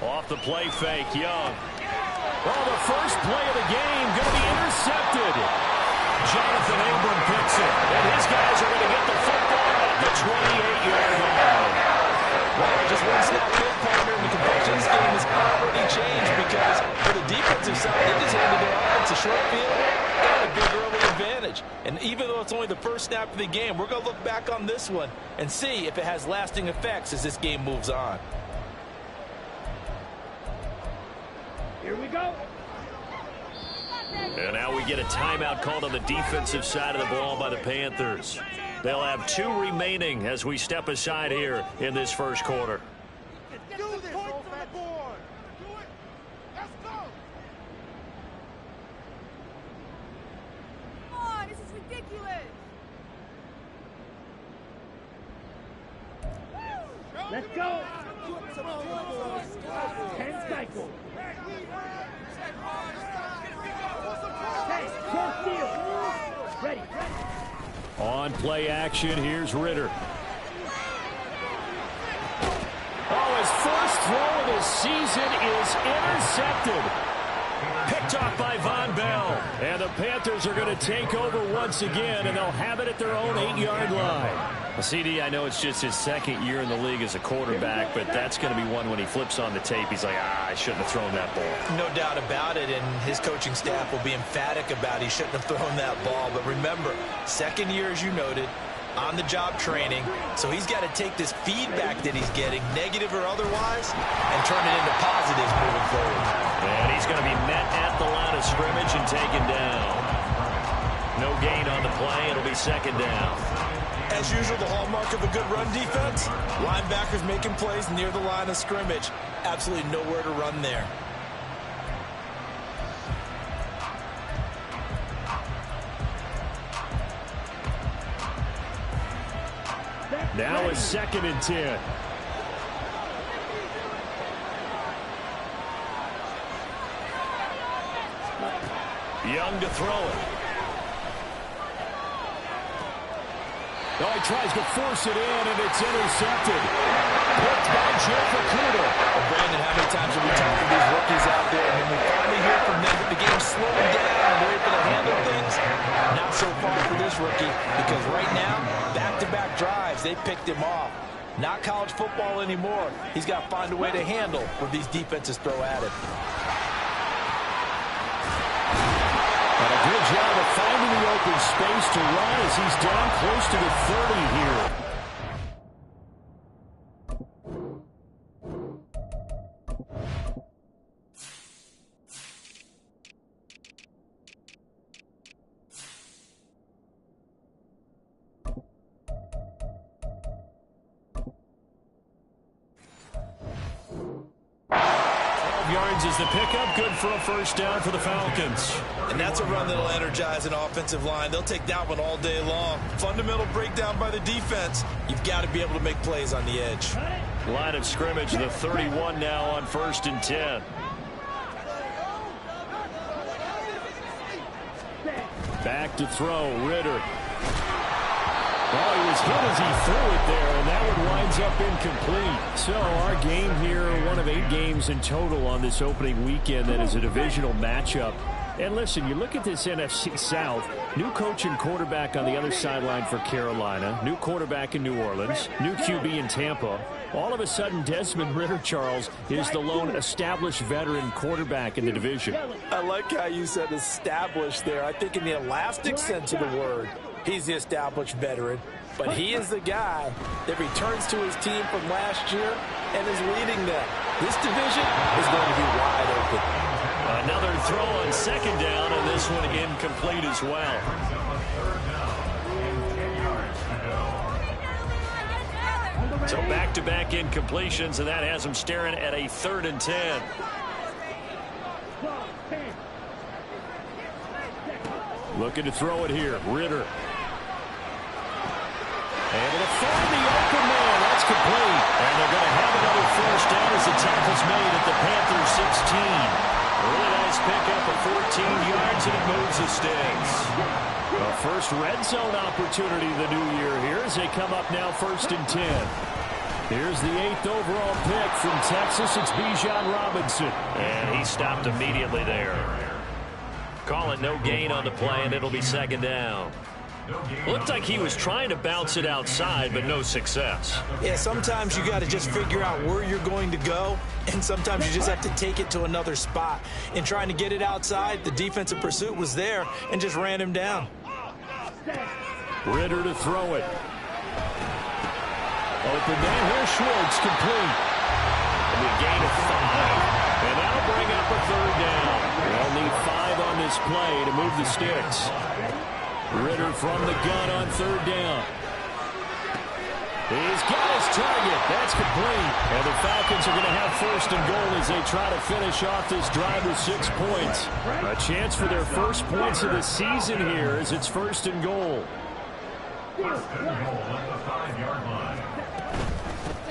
Off the play fake, Young. Oh, the first play of the game going to be intercepted. Jonathan Abram picks it, and his guys are going to get the football at the 28-yard line. Well, just one snap field partner, and the complexion of this game has already changed because for the defensive side, they just handed their offense a short field and a big early advantage. And even though it's only the first snap of the game, we're going to look back on this one and see if it has lasting effects as this game moves on. Here we go. And now we get a timeout called on the defensive side of the ball by the Panthers. They'll have 2 remaining as we step aside here in this first quarter. Let's go. 10 cycles. Hey, short field. Ready. On play action, here's Ritter. Oh, his first throw of the season is intercepted. Picked off by Von Bell. And the Panthers are going to take over once again, and they'll have it at their own 8-yard line. Well, CD, I know it's just his second year in the league as a quarterback, but that's going to be one when he flips on the tape. He's like, I shouldn't have thrown that ball. No doubt about it, and his coaching staff will be emphatic about he shouldn't have thrown that ball. But remember, second year, as you noted, on-the-job training, so he's got to take this feedback that he's getting, negative or otherwise, and turn it into positives moving forward. And he's going to be met at the line of scrimmage and taken down. No gain on the play. It'll be second down. As usual, the hallmark of a good run defense, linebackers making plays near the line of scrimmage. Absolutely nowhere to run there. Now it's 2nd and 10. Young to throw it. Oh, he tries to force it in, and it's intercepted. Picked by Jeff Okuda. Well, Brandon, how many times have we talked to these rookies out there, and when we finally hear from them that the game's slowing down and they're able to handle things? Not so far for this rookie, because right now, back-to-back drives, they picked him off. Not college football anymore. He's got to find a way to handle what these defenses throw at him. And a good job of finding the open space to run as he's down close to the 30 here. Yards is the pickup, good for a first down for the Falcons. And that's a run that'll energize an offensive line. They'll take that one all day long. Fundamental breakdown by the defense. You've got to be able to make plays on the edge. Line of scrimmage, the 31 now on 1st and 10. Back to throw, Ritter. Well, he was hit as he threw it there, and that one winds up incomplete. So our game here, one of 8 games in total on this opening weekend that is a divisional matchup. And listen, you look at this NFC South, new coach and quarterback on the other sideline for Carolina, new quarterback in New Orleans, new QB in Tampa. All of a sudden, Desmond Ritter, Charles, is the lone established veteran quarterback in the division. I like how you said established there. I think in the elastic sense of the word, he's the established veteran. But he is the guy that returns to his team from last year and is leading them. This division is going to be wide open. Another throw on 2nd down, and this one incomplete as well. So back-to-back incompletions, and that has him staring at a 3rd and 10. Looking to throw it here, Ritter. Able to find the open man. That's complete. And they're going to have another first down as the tackle's made at the Panthers 16. Really nice pickup of 14 yards, and it moves the sticks. The first red zone opportunity of the new year here as they come up now 1st and 10. Here's the 8th overall pick from Texas. It's Bijan Robinson. And he stopped immediately there. Call it no gain on the play, and it'll be second down. Looked like he was trying to bounce it outside, but no success. Yeah, sometimes you got to just figure out where you're going to go, and sometimes you just have to take it to another spot. In trying to get it outside, the defensive pursuit was there and just ran him down. Ritter to throw it. Open man. Here's Schwartz, complete. And a gain of 5. And that'll bring up a third down. They'll need 5 on this play to move the sticks. Ritter from the gun on third down. He's got his target. That's complete. And the Falcons are going to have first and goal as they try to finish off this drive with 6 points. A chance for their first points of the season here as it's first and goal.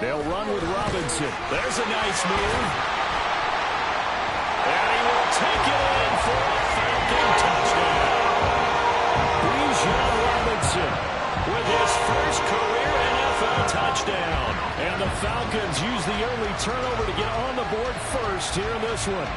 They'll run with Robinson. There's a nice move. And he will take it in for a Falcon touchdown. Bijan Robinson with his first career NFL touchdown. And the Falcons use the early turnover to get on the board first here in this one.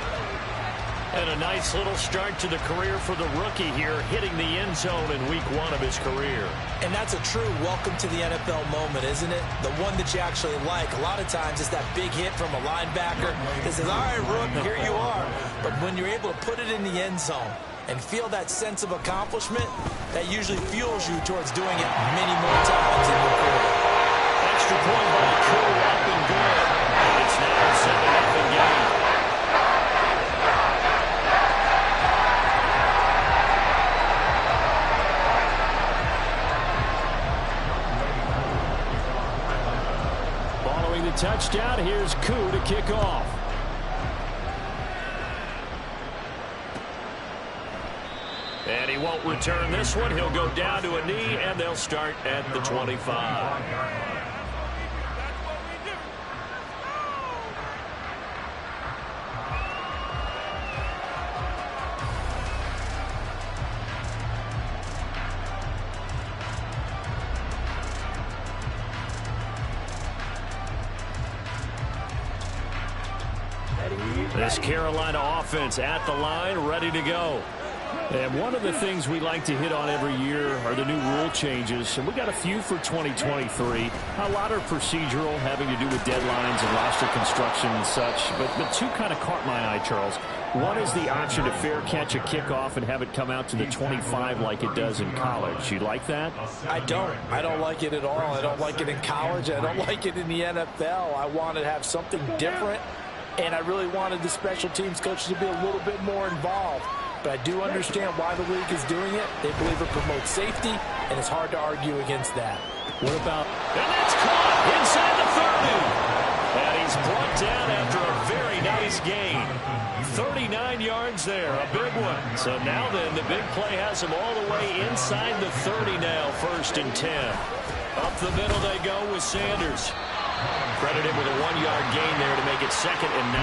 And a nice little start to the career for the rookie here, hitting the end zone in week 1 of his career. And that's a true welcome to the NFL moment, isn't it? The one that you actually like. A lot of times it's that big hit from a linebacker that says, all right, Rook, here you are. But when you're able to put it in the end zone and feel that sense of accomplishment, that usually fuels you towards doing it many more times in your career. Extra point by Crew up and good. And it's now a 7-0 game. Following the touchdown, here's Koo to kick off. And he won't return this one. He'll go down to a knee, and they'll start at the 25. This Carolina offense at the line, ready to go. And one of the things we like to hit on every year are the new rule changes. And we got a few for 2023. A lot are procedural, having to do with deadlines and roster construction and such. But 2 kind of caught my eye, Charles. One is the option to fair catch a kickoff and have it come out to the 25 like it does in college. You like that? I don't like it at all. I don't like it in college. I don't like it in the NFL. I want to have something different. And I really wanted the special teams coaches to be a little bit more involved. But I do understand why the league is doing it. They believe it promotes safety, and it's hard to argue against that. What about... And that's caught inside the 30. And he's brought down after a very nice gain. 39 yards there, a big one. So now then, the big play has him all the way inside the 30 now, 1st and 10. Up the middle they go with Sanders. Credit him with a 1-yard gain there to make it 2nd and 9.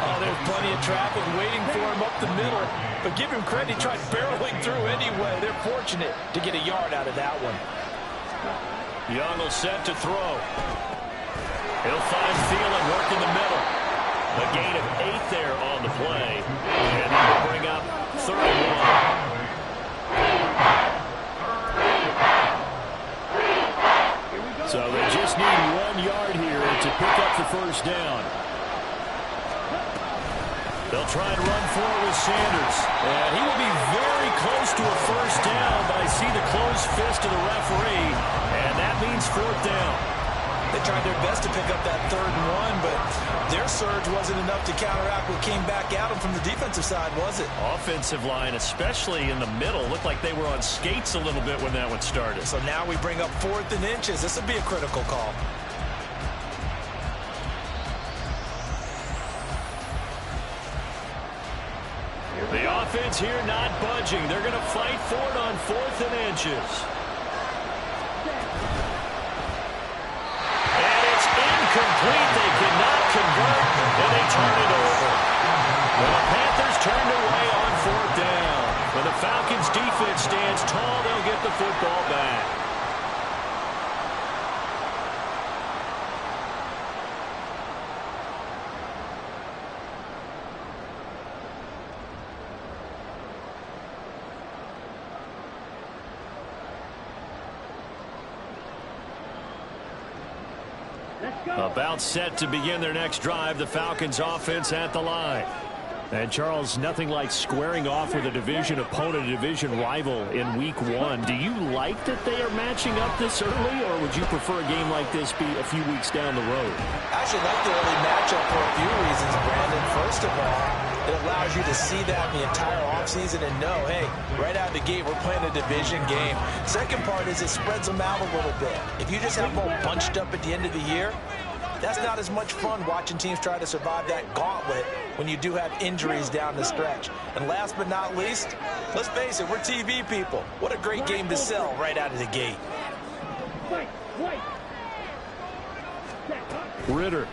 Oh, there's plenty of traffic waiting for him up the middle. But give him credit, he tried barreling through anyway. They're fortunate to get a yard out of that one. Young will set to throw. He'll find Thielen working the middle. A gain of 8 there on the play. And he will bring up 31. So they just need 1 yard here to pick up the first down. They'll try and run forward with Sanders. And he will be very close to a first down, but I see the closed fist of the referee, and that means 4th down. They tried their best to pick up that 3rd and 1, but their surge wasn't enough to counteract what came back at them from the defensive side, was it? Offensive line, especially in the middle, looked like they were on skates a little bit when that one started. So now we bring up 4th and inches. This would be a critical call. The offense here not budging. They're going to fight for it on 4th and inches. Incomplete. They cannot convert, and they turn it over. Well, the Panthers turned away on 4th down. When the Falcons' defense stands tall, they'll get the football back. Let's go. About set to begin their next drive, the Falcons offense at the line. And, Charles, nothing like squaring off with a division opponent, a division rival in week one. Do you like that they are matching up this early, or would you prefer a game like this be a few weeks down the road? I actually like the early matchup for a few reasons, Brandon. First of all, it allows you to see that in the entire offseason and know, hey, right out of the gate, we're playing a division game. Second part is it spreads them out a little bit. If you just have them all bunched up at the end of the year, that's not as much fun watching teams try to survive that gauntlet when you do have injuries down the stretch. And last but not least, let's face it, we're TV people. What a great game to sell right out of the gate. Ritter.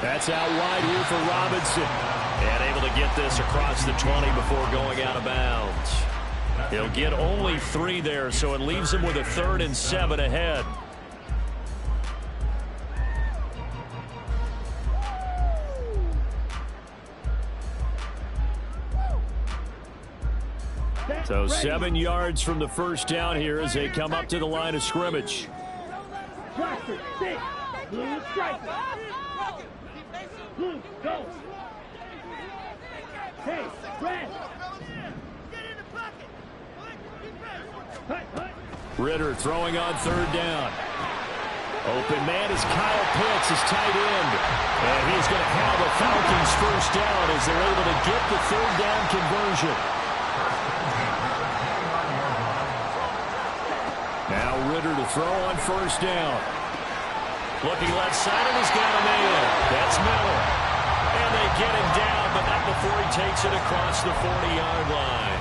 That's out wide here for Robinson. And able to get this across the 20 before going out of bounds. He'll get only 3 there, so it leaves him with a 3rd and 7 ahead. So 7 yards from the first down here as they come up to the line of scrimmage. Blue striker. Blue, go. Hey, red. Ritter throwing on 3rd down. Open man is Kyle Pitts, his tight end. And he's going to have a Falcons first down as they're able to get the 3rd down conversion. Now Ritter to throw on first down. Looking left side, and he's got him in. That's Miller. And they get him down, but not before he takes it across the 40-yard line.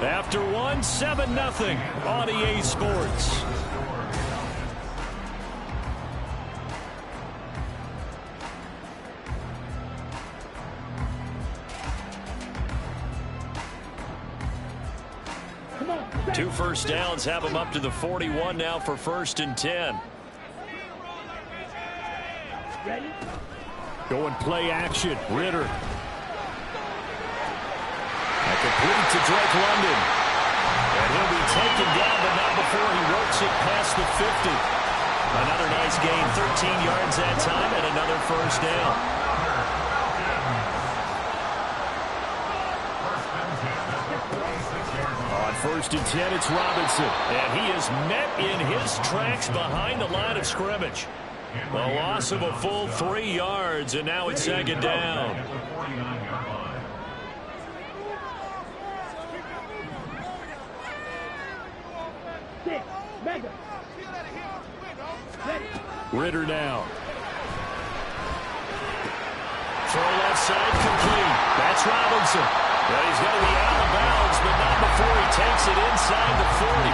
After one, 7-0 on EA Sports. Two first downs have him up to the 41 now for 1st and 10. Ready? Going play action. Ritter. A complete to Drake London. And he'll be taken down, but not before he works it past the 50. Another nice gain, 13 yards that time, and another first down. On 1st and 10, it's Robinson. And he is met in his tracks behind the line of scrimmage. A loss of a full 3 yards, and now it's 2nd down. Ritter now. Throw left side complete. That's Robinson. Well, he's going to be out of bounds, but not before he takes it inside the 40.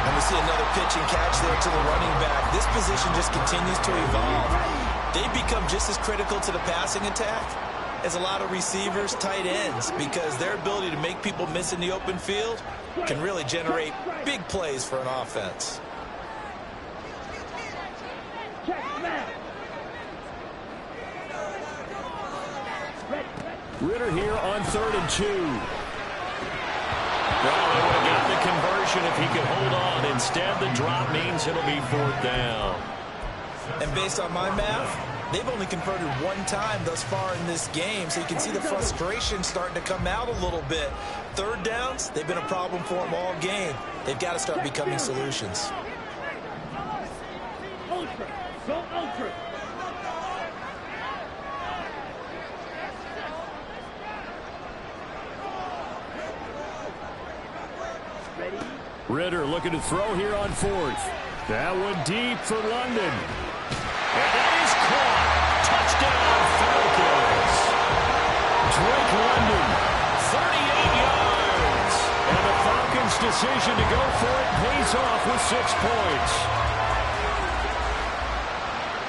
And we see another pitch and catch there to the running back. This position just continues to evolve. They become just as critical to the passing attack as a lot of receivers, tight ends, because their ability to make people miss in the open field can really generate big plays for an offense. Ritter here on 3rd and 2. Well, they would have gotten the conversion if he could hold on. Instead, the drop means it'll be 4th down. And based on my math, they've only converted 1 time thus far in this game, so you can see the frustration starting to come out a little bit. 3rd downs, they've been a problem for them all game. They've got to start becoming solutions. Ultra. Go ultra. Ready? Ritter looking to throw here on 4th. That one deep for London. And that is caught. Touchdown, Falcons. Drake London, 38 yards. And the Falcons' decision to go for it pays off with 6 points.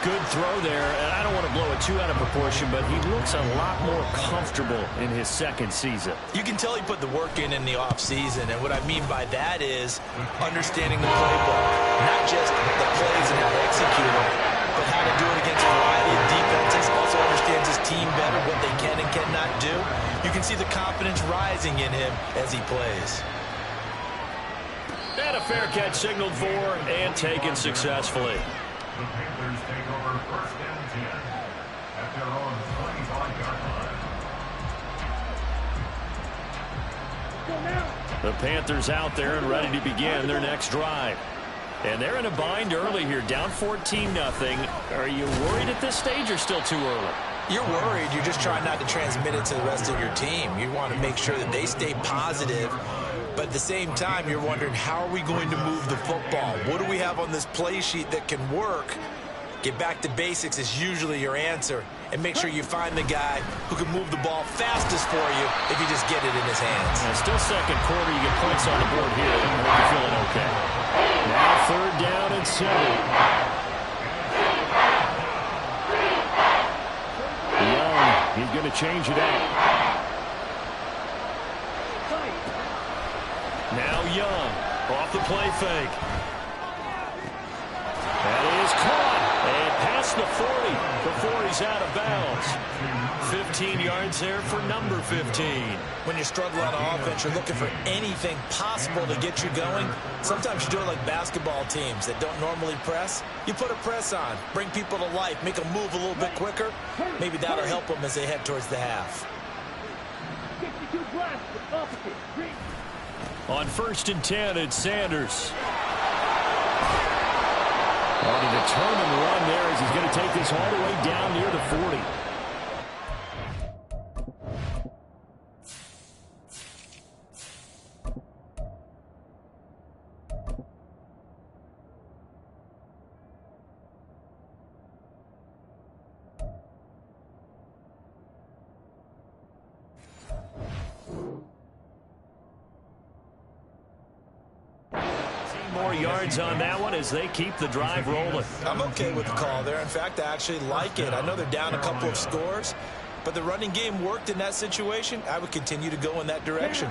Good throw there, and I don't want to blow it too out of proportion, but he looks a lot more comfortable in his 2nd season. You can tell he put the work in the offseason, and what I mean by that is understanding the playbook. Not just the plays and how to execute them, but how to do it against a variety of defenses. Also understands his team better, what they can and cannot do. You can see the confidence rising in him as he plays. And a fair catch signaled for and taken successfully. The Panthers take over first and 10 at their own 25-yard line. The Panthers out there and ready to begin their next drive. And they're in a bind early here, down 14-0. Are you worried at this stage or still too early? You're worried. You're just trying not to transmit it to the rest of your team. You want to make sure that they stay positive. But at the same time, you're wondering, how are we going to move the football? What do we have on this play sheet that can work? Get back to basics is usually your answer. And make sure you find the guy who can move the ball fastest for you if you just get it in his hands. And still second quarter, you get points on the board here. I hope you're feeling okay. Now third down and 7. Young, he's going to change it out. Now Young, off the play fake. That is caught. And past the 40 before he's out of bounds. 15 yards there for number 15. When you struggle on offense, you're looking for anything possible to get you going. Sometimes you do it like basketball teams that don't normally press. You put a press on, bring people to life, make them move a little bit quicker. Maybe that'll help them as they head towards the half. 62 blast, opposite, green. On first and 10, it's Sanders. On a determined run there as he's going to take this all the way down near the 40. More yards on that one as they keep the drive rolling. I'm okay with the call there. In fact, I actually like it. I know they're down a couple of scores, but the running game worked in that situation. I would continue to go in that direction.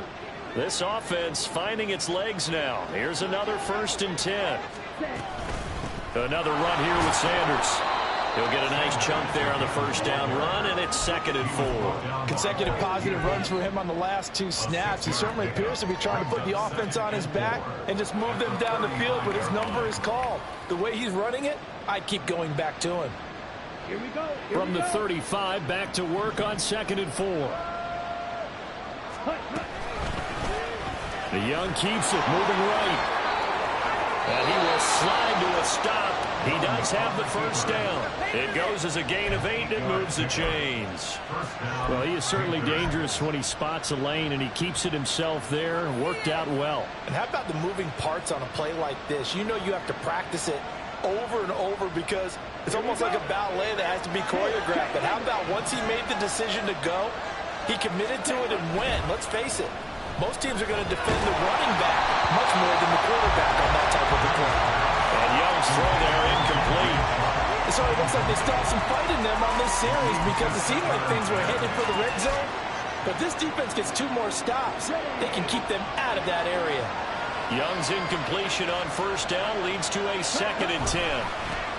This offense finding its legs now. Here's another first and 10. Another run here with Sanders. He'll get a nice chunk there on the first down run, and it's second and 4. Consecutive positive runs for him on the last 2 snaps. He certainly appears to be trying to put the offense on his back and just move them down the field, but his number is called. The way he's running it, I'd keep going back to him. Here we go. From the 35, back to work on second and 4. The Young keeps it, moving right. And he will slide to a stop. He does have the first down. It goes as a gain of 8 and moves the chains. Well, he is certainly dangerous when he spots a lane, and he keeps it himself there. Worked out well. And how about the moving parts on a play like this? You know you have to practice it over and over because it's almost like a ballet that has to be choreographed. But how about once he made the decision to go, he committed to it and went. Let's face it. Most teams are going to defend the running back much more than the quarterback on that type of a play. And Young's throw there incomplete. So it looks like they still have some fight in them on this series because it seemed like things were headed for the red zone. But this defense gets 2 more stops. They can keep them out of that area. Young's incompletion on first down leads to a second and 10.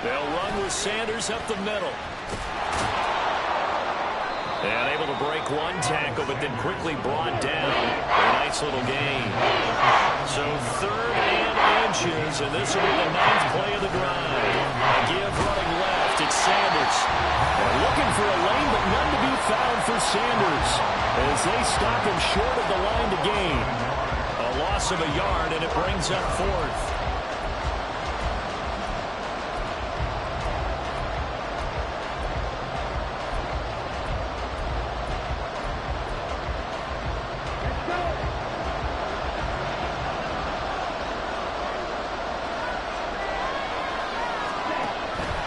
They'll run with Sanders up the middle. And able to break one tackle, but then quickly brought down. A nice little gain. So 3rd and inches, and this will be the 9th play of the drive. A give running left. It's Sanders. They're looking for a lane, but none to be found for Sanders as they stop him short of the line to gain. A loss of a yard, and it brings up 4th.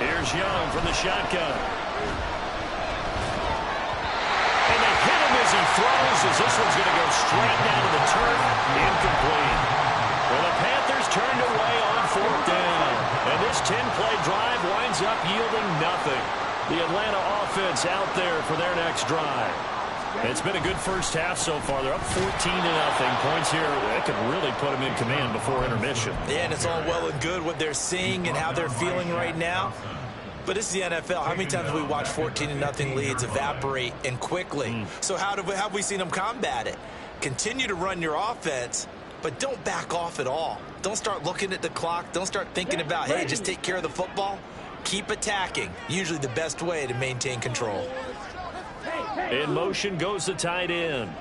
Here's Young from the shotgun. And they hit him as he throws, as this one's going to go straight down to the turf. Incomplete. Well, the Panthers turned away on 4th down. And this 10-play drive winds up yielding nothing. The Atlanta offense out there for their next drive. It's been a good first half so far. They're up 14-0. Points here that could really put them in command before intermission. Yeah, and it's all well and good what they're seeing and how they're feeling right now. But this is the NFL. How many times have we watched 14-0 leads evaporate and quickly? So how have we seen them combat it? Continue to run your offense, but don't back off at all. Don't start looking at the clock. Don't start thinking about, hey, just take care of the football. Keep attacking. Usually the best way to maintain control. In motion goes the tight end.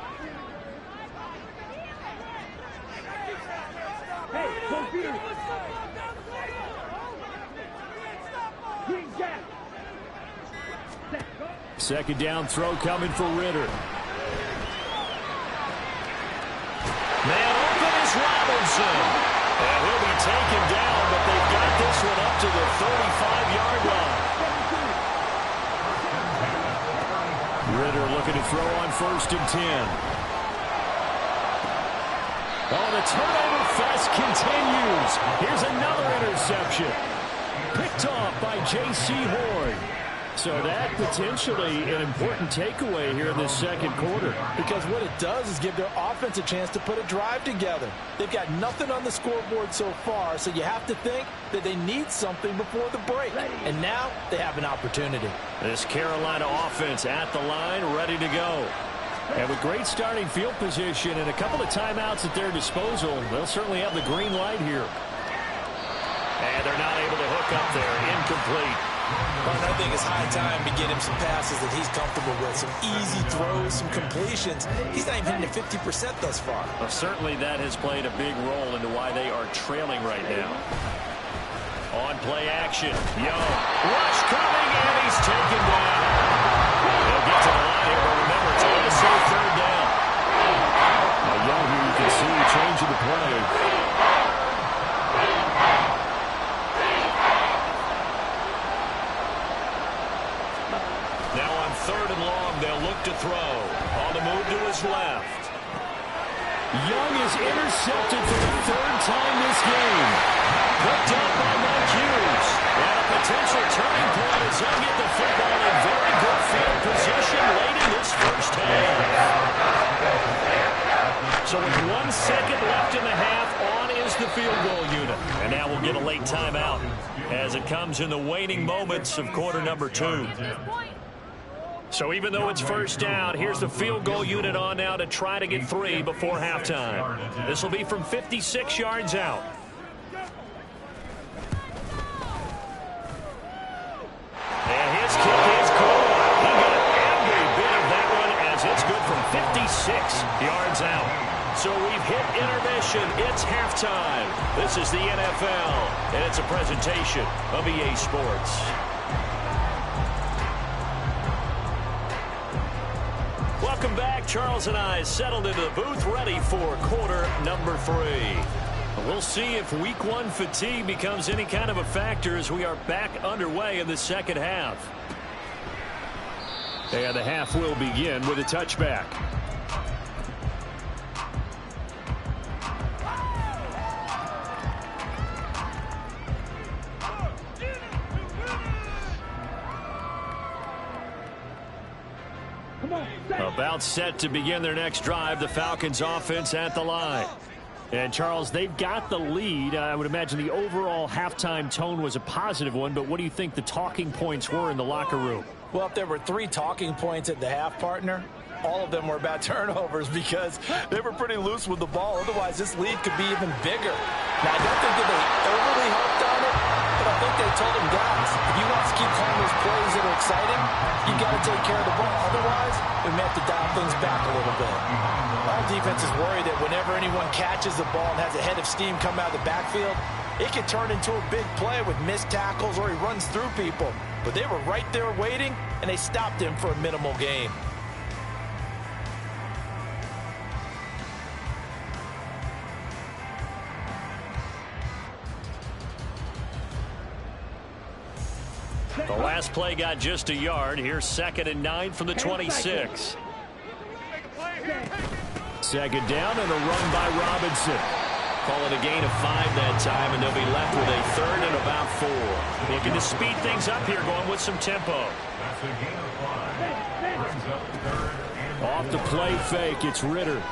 Second down throw coming for Ritter. Man open is Robinson. And he'll be taken down, but they've got this one up to the 35-yard line. Ritter looking to throw on 1st and 10. Oh, the turnover fest continues. Here's another interception. Picked off by J.C. Horn. So that potentially an important takeaway here in this second quarter. Because what it does is give their offense a chance to put a drive together. They've got nothing on the scoreboard so far, so you have to think that they need something before the break. And now they have an opportunity. This Carolina offense at the line, ready to go. And with great starting field position and a couple of timeouts at their disposal, they'll certainly have the green light here. And they're not able to hook up there. Incomplete. Well, I think it's high time to get him some passes that he's comfortable with. Some easy throws, some completions. He's not even hitting to 50% thus far. Well, certainly that has played a big role into why they are trailing right now. On play action. Young. Rush coming, and he's taken down. They'll get to the line here, but remember, it's also 3rd down. Now, Young here, you can see changing the play. Now on 3rd and long, they'll look to throw. On the move to his left. Young is intercepted for the 3rd time this game. Picked up by Mike Hughes. And a potential turning point as Young get the football in very good field position late in this first half. So with 1 second left in the half, on is the field goal unit. And now we'll get a late timeout as it comes in the waning moments of quarter number 2. So even though it's 1st down, here's the field goal unit on now to try to get 3 before halftime. This will be from 56 yards out. And his kick is good. He got every bit of that one as it's good from 56 yards out. So we've hit intermission. It's halftime. This is the NFL, and it's a presentation of EA Sports. Welcome back. Charles and I settled into the booth ready for quarter number 3. We'll see if week 1 fatigue becomes any kind of a factor as we are back underway in the second half. And the half will begin with a touchback. About set to begin their next drive, the Falcons offense at the line. And, Charles, they've got the lead. I would imagine the overall halftime tone was a positive one, but what do you think the talking points were in the locker room? Well, if there were 3 talking points at the half, partner, all of them were about turnovers because they were pretty loose with the ball. Otherwise, this lead could be even bigger. Now, I don't think that they overly harped on it, but I think they told them, guys, if you want to keep calling those plays that are exciting, you got to take care of the ball. Otherwise, we may have to dial things back a little bit. All defense is worried that whenever anyone catches the ball and has a head of steam come out of the backfield, it can turn into a big play with missed tackles or he runs through people. But they were right there waiting, and they stopped him for a minimal gain. The last play got just a yard. Here's 2nd and 9 from the 26. Second down and a run by Robinson. Call it a gain of 5 that time, and they'll be left with a 3rd and about 4. Looking to speed things up here, going with some tempo. That's a gain of 5. Brings up 3rd and Off the play fake, it's Ritter.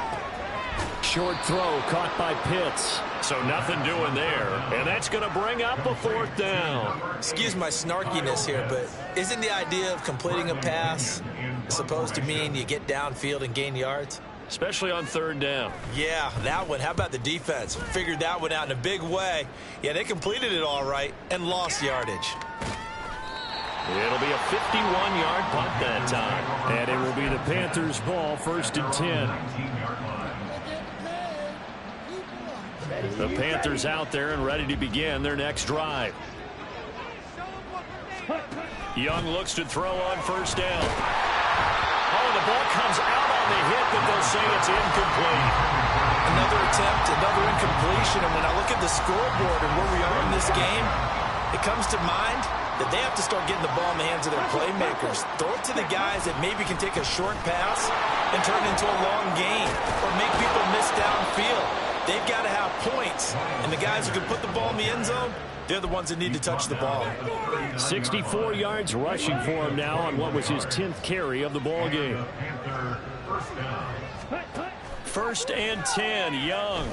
Short throw caught by Pitts. So nothing doing there. And that's going to bring up a 4th down. Excuse my snarkiness here, but isn't the idea of completing a pass supposed to mean you get downfield and gain yards? especially on third down. Yeah, that one. How about the defense? Figured that one out in a big way. Yeah, they completed it all right and lost yardage. It'll be a 51-yard punt that time. And it will be the Panthers' ball, 1st and 10. The Panthers out there and ready to begin their next drive. Young looks to throw on 1st down. Oh, the ball comes out on the hit, but they'll say it's incomplete. Another attempt, another incompletion. And when I look at the scoreboard and where we are in this game, it comes to mind that they have to start getting the ball in the hands of their playmakers. Throw it to the guys that maybe can take a short pass and turn it into a long gain or make people miss downfield. They've got to have points. And the guys who can put the ball in the end zone, they're the ones that need to touch the ball. 64 yards rushing for him now on what was his 10th carry of the ball game. 1st and 10, Young.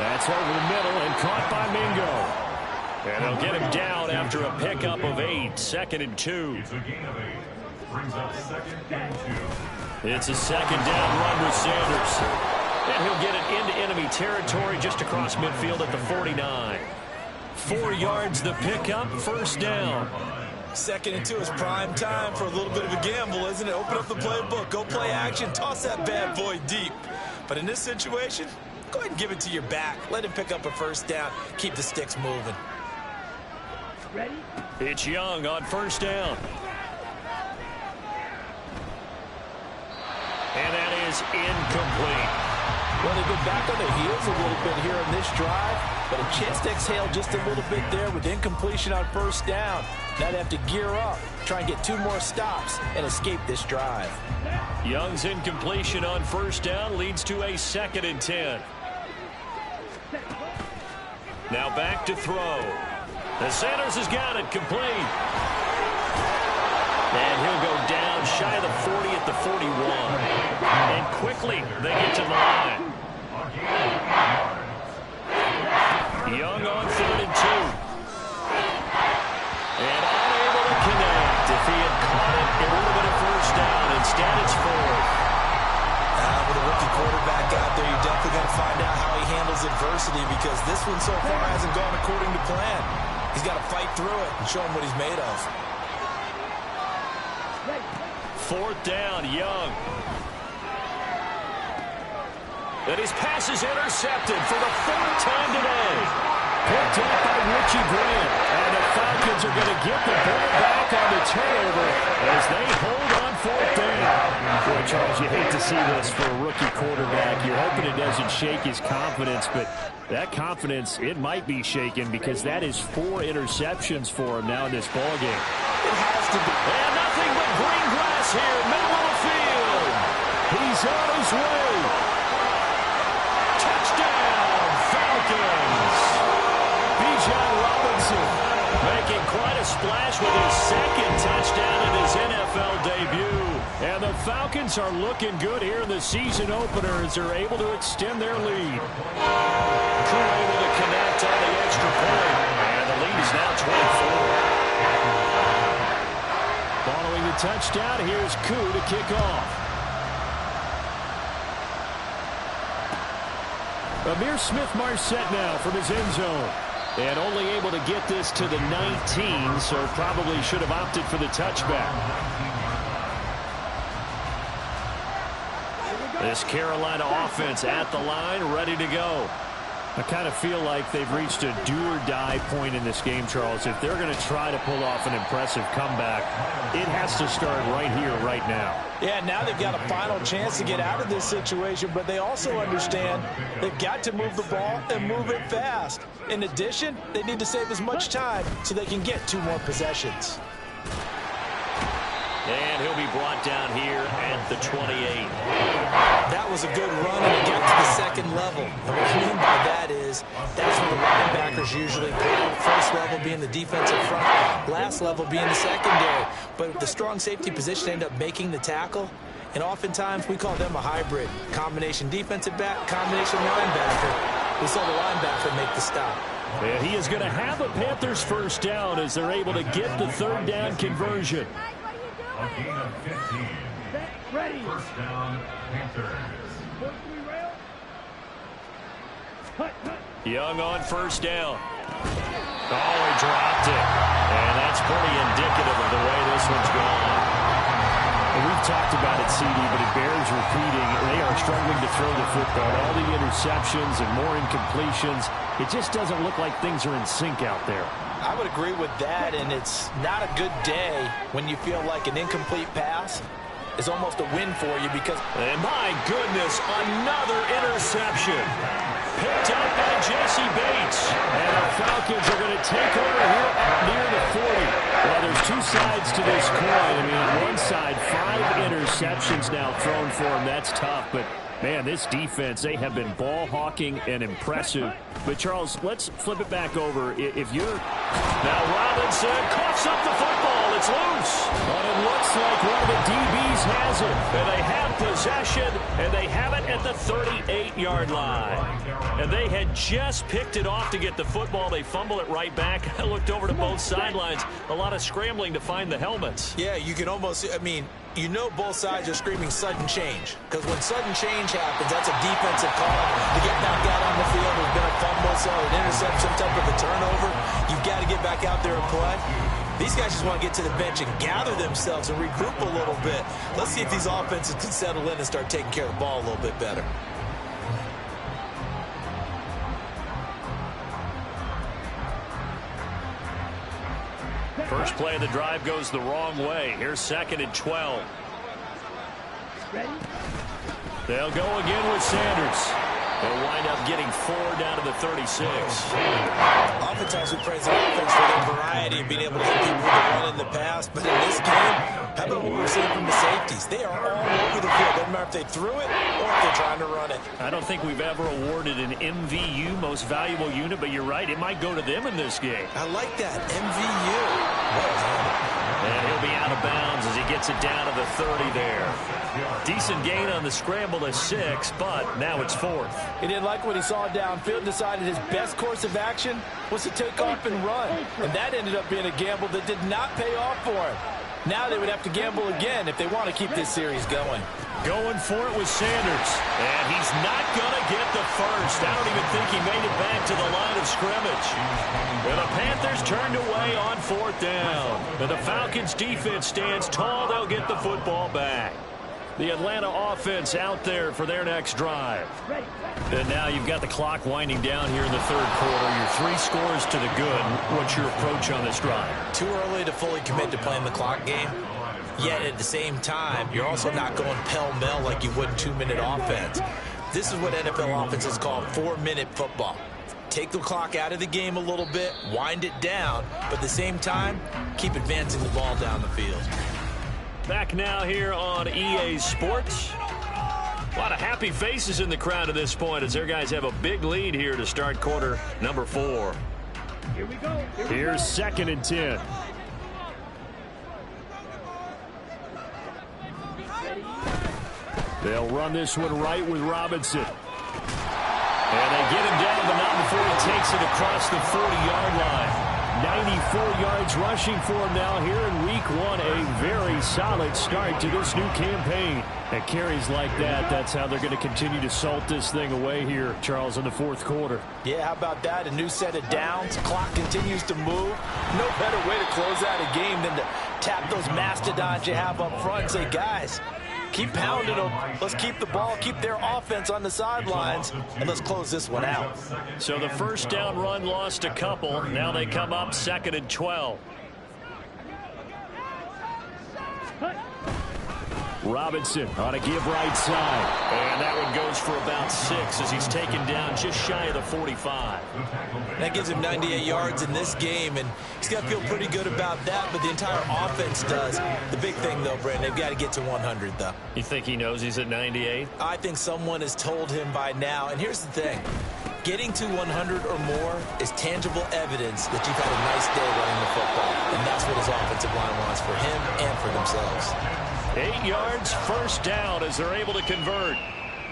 That's over the middle and caught by Mingo. And they'll get him down after a pickup of 8, 2nd and 2. It's a gain of 8. Brings up 2nd and 2. It's a 2nd down run with Sanders. And he'll get it into enemy territory just across midfield at the 49. 4 yards the pickup, 1st down. 2nd and 2 is prime time for a little bit of a gamble, isn't it? Open up the playbook, go play action, toss that bad boy deep. But in this situation, go ahead and give it to your back. Let him pick up a 1st down. Keep the sticks moving. Ready? It's Young on 1st down. And that is incomplete. Well, they've been back on their heels a little bit here on this drive, but a chance to exhale just a little bit there with incompletion on 1st down. Now they have to gear up, try and get 2 more stops, and escape this drive. Young's incompletion on 1st down leads to a 2nd and 10. Now back to throw. The Sanders has got it complete. And he'll go down shy of the 40 at the 41. And quickly they get to the line. Young on 3rd and 2. And unable to connect. If he had caught it, it would have been a 1st down. Instead, it's 4th. With a rookie quarterback out there, you're definitely going to find out how he handles adversity because this one so far hasn't gone according to plan. He's got to fight through it and show him what he's made of. 4th down, Young. And his pass is intercepted for the 3rd time today. Picked up by Richie Grant. And the Falcons are going to get the ball back on the turnover as they hold on 4th down. Boy, Charles, you hate to see this for a rookie quarterback. You're hoping it doesn't shake his confidence, but that confidence, it might be shaken because that is 4 interceptions for him now in this ball game. It has to be. And nothing but green grass here, middle of the field. He's on his way. Touchdown, Falcons. Bijan Robinson making quite a splash with his 2nd touchdown in his NFL debut. And the Falcons are looking good here in the season opener as they're able to extend their lead. Crew able to connect on the extra point. And the lead is now 24. Following the touchdown, here's Koo to kick off. Amir Smith-Marset now from his end zone. And only able to get this to the 19, so probably should have opted for the touchback. This Carolina offense at the line, ready to go. I kind of feel like they've reached a do-or-die point in this game, Charles. If they're going to try to pull off an impressive comeback, it has to start right here, right now. Yeah, now they've got a final chance to get out of this situation, but they also understand they've got to move the ball and move it fast. In addition, they need to save as much time so they can get 2 more possessions. And he'll be brought down here at the 28. That was a good run, and it got to the 2nd level. And what I mean by that is that's where the linebackers usually play. 1st level being the defensive front, last level being the secondary. But the strong safety position ended up making the tackle, and oftentimes we call them a hybrid. Combination defensive back, combination linebacker. We saw the linebacker make the stop. And he is going to have a Panthers 1st down as they're able to get the 3rd down conversion. A gain of 15. Set. Ready. First down, Panthers. 4-3 rail. Cut. Young on first down. Oh, he dropped it. And that's pretty indicative of the way this one's gone. And we've talked about it, CD, but it bears repeating. They are struggling to throw the football. All the interceptions and more incompletions. It just doesn't look like things are in sync out there. I would agree with that, and it's not a good day when you feel like an incomplete pass is almost a win for you because... And my goodness, another interception. Picked up by Jesse Bates. And the Falcons are going to take over here up near the 40. Well, there's two sides to this coin. I mean, on one side, 5 interceptions now thrown for him. That's tough, but... man, this defense, they have been ball hawking and impressive. But, Charles, let's flip it back over. If you're... Now Robinson coughs up the football. It's loose. But it looks like one of the DBs has it. And they have possession, and they have it at the 38-yard line. And they had just picked it off to get the football. They fumble it right back. I looked over to both sidelines. A lot of scrambling to find the helmets. Yeah, you can almost... I mean... you know both sides are screaming sudden change. Because when sudden change happens, that's a defensive call to get back out on the field. There's been a fumble, so an interception, some type of a turnover. You've got to get back out there and play. These guys just want to get to the bench and gather themselves and regroup a little bit. Let's see if these offenses can settle in and start taking care of the ball a little bit better. First play of the drive goes the wrong way. Here's 2nd and 12. Ready. They'll go again with Sanders. They'll wind up getting 4 down to the 36. Oftentimes we praise the offense for their variety of being able to hit people with the run in the past. But in this game, how about what we're seeing from the safeties? They are all over the field. Doesn't matter if they threw it or if they're trying to run it. I don't think we've ever awarded an MVU, most valuable unit, but you're right. It might go to them in this game. I like that. MVU. Well done. And he'll be out of bounds as he gets it down to the 30 there. Decent gain on the scramble to 6, but now it's 4th. He didn't like what he saw downfield, decided his best course of action was to take off and run. And that ended up being a gamble that did not pay off for him. Now they would have to gamble again if they want to keep this series going. Going for it with Sanders. And he's not going to get the first. I don't even think he made it back to the line of scrimmage. And the Panthers turned away on 4th down. And the Falcons defense stands tall. They'll get the football back. The Atlanta offense out there for their next drive. And now you've got the clock winding down here in the 3rd quarter. You're 3 scores to the good. What's your approach on this drive? Too early to fully commit to playing the clock game. Yet at the same time, you're also not going pell-mell like you would in 2-minute offense. This is what NFL offenses call 4-minute football. Take the clock out of the game a little bit, wind it down, but at the same time, keep advancing the ball down the field. Back now here on EA Sports. A lot of happy faces in the crowd at this point as their guys have a big lead here to start quarter number 4. Here we go. Here's 2nd and 10. They'll run this one right with Robinson. And they get him down, but not before he takes it across the 40-yard line. 94 yards rushing for him now here in week 1. A very solid start to this new campaign. And carries like that, that's how they're going to continue to salt this thing away here, Charles, in the 4th quarter. Yeah, how about that? A new set of downs. Clock continues to move. No better way to close out a game than to tap those mastodons you have up front and say, guys, keep pounding them. Let's keep the ball, keep their offense on the sidelines, and let's close this one out. So the first down run lost a couple. Now they come up 2nd and 12. Robinson on a give right side. And that one goes for about 6 as he's taken down just shy of the 45. That gives him 98 yards in this game, and he's got to feel pretty good about that, but the entire offense does. The big thing, though, Brandon, they've got to get to 100, though. You think he knows he's at 98? I think someone has told him by now, and here's the thing. Getting to 100 or more is tangible evidence that you've had a nice day running the football, and that's what his offensive line wants for him and for themselves. 8 yards, first down as they're able to convert.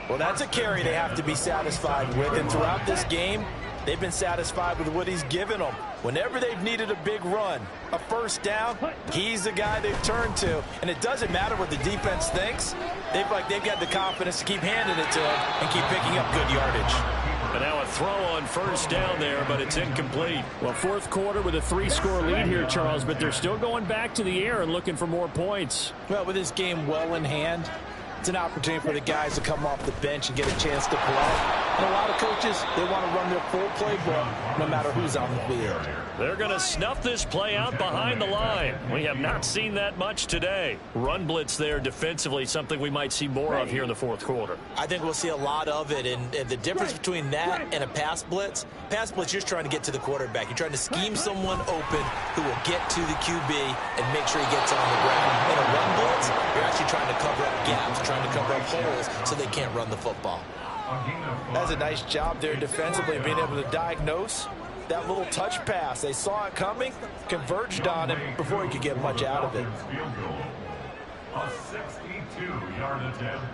Well, that's a carry they have to be satisfied with, and throughout this game, They've been satisfied with what he's given them. Whenever they've needed a big run, a first down, he's the guy they've turned to. And it doesn't matter what the defense thinks. They've got the confidence to keep handing it to him and keep picking up good yardage. And now a throw on first down there, but it's incomplete. Well, fourth quarter with a 3-score lead here, Charles, but they're still going back to the air and looking for more points. Well, with this game well in hand, it's an opportunity for the guys to come off the bench and get a chance to play. And a lot of coaches, they want to run their full playbook no matter who's on the field. They're going to snuff this play out behind the line. We have not seen that much today. Run blitz there defensively, something we might see more of here in the fourth quarter. I think we'll see a lot of it, and the difference between that and a pass blitz, you're trying to get to the quarterback. You're trying to scheme someone open who will get to the QB and make sure he gets on the ground. In a run blitz, you're actually trying to cover up gaps, trying to cover up holes so they can't run the football. That's a nice job there defensively, being able to diagnose that little touch pass. They saw it coming, converged on him before he could get much out of it. A 62-yard attempt.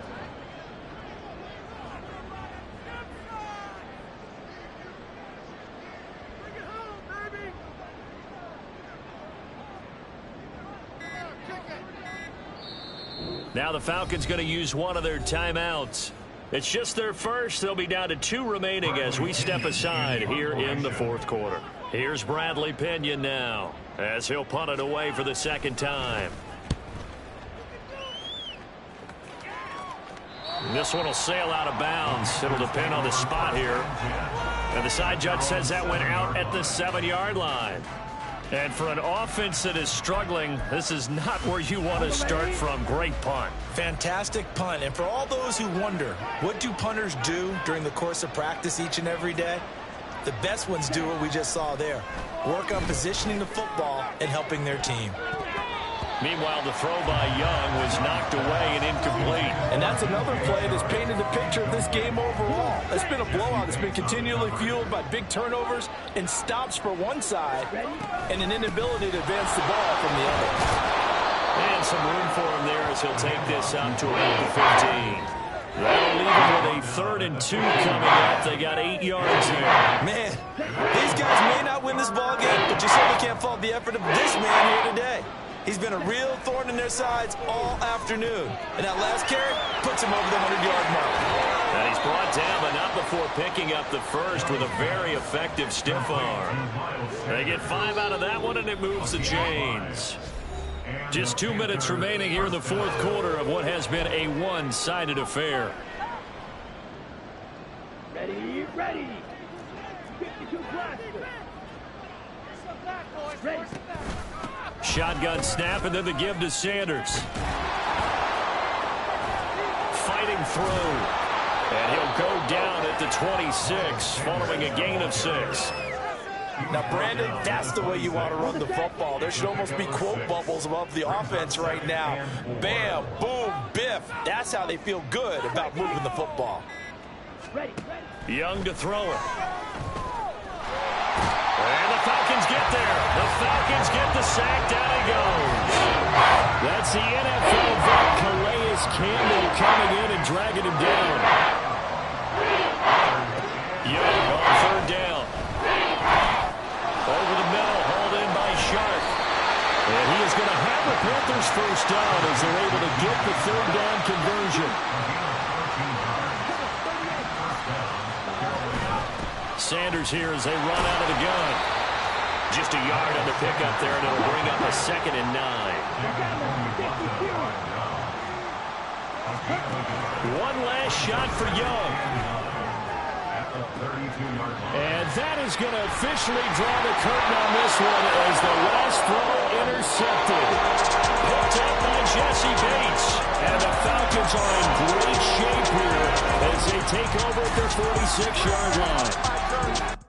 Now the Falcons going to use one of their timeouts. It's just their first. They'll be down to 2 remaining as we step aside here in the fourth quarter. Here's Bradley Pinion now as he'll punt it away for the second time. This one will sail out of bounds. It'll depend on the spot here. And the side judge says that went out at the 7-yard line. And for an offense that is struggling, this is not where you want to start from. Great punt. Fantastic punt. And for all those who wonder, what do punters do during the course of practice each and every day? The best ones do what we just saw there. Work on positioning the football and helping their team. Meanwhile, the throw by Young was knocked away and incomplete. And that's another play that's painted the picture of this game overall. It's been a blowout. It's been continually fueled by big turnovers and stops for one side and an inability to advance the ball from the other. And some room for him there as he'll take this out to about the 15. That'll leave him with a 3rd and 2 coming up. They got 8 yards there. Man, these guys may not win this ball game, but you certainly can't fault the effort of this man here today. He's been a real thorn in their sides all afternoon. And that last carry puts him over the 100-yard mark. And he's brought down, but not before picking up the first with a very effective stiff arm. They get 5 out of that one, and it moves the chains. Just 2 minutes remaining here in the fourth quarter of what has been a one-sided affair. Ready, ready. 52 blaster. Ready. Shotgun snap, and then the give to Sanders. Fighting through. And he'll go down at the 26, following a gain of 6. Now, Brandon, that's the way you want to run the football. There should almost be quote bubbles above the offense right now. Bam, boom, biff. That's how they feel good about moving the football. Ready. Young to throw it. And the Falcons get there. The Falcons get the sack. Down he goes. That's the NFL vet, Calais Campbell, coming in and dragging him down. Young on 3rd down. Over the middle, hauled in by Sharp. And he is going to have the Panthers first down as they're able to get the 3rd down conversion. Sanders here as they run out of the gun. Just a yard on the pickup there, and it'll bring up a 2nd and 9. One last shot for Young. And that is going to officially draw the curtain on this one as the last throw intercepted. Picked up by Jesse Bates. And the Falcons are in great shape here as they take over at their 46-yard line.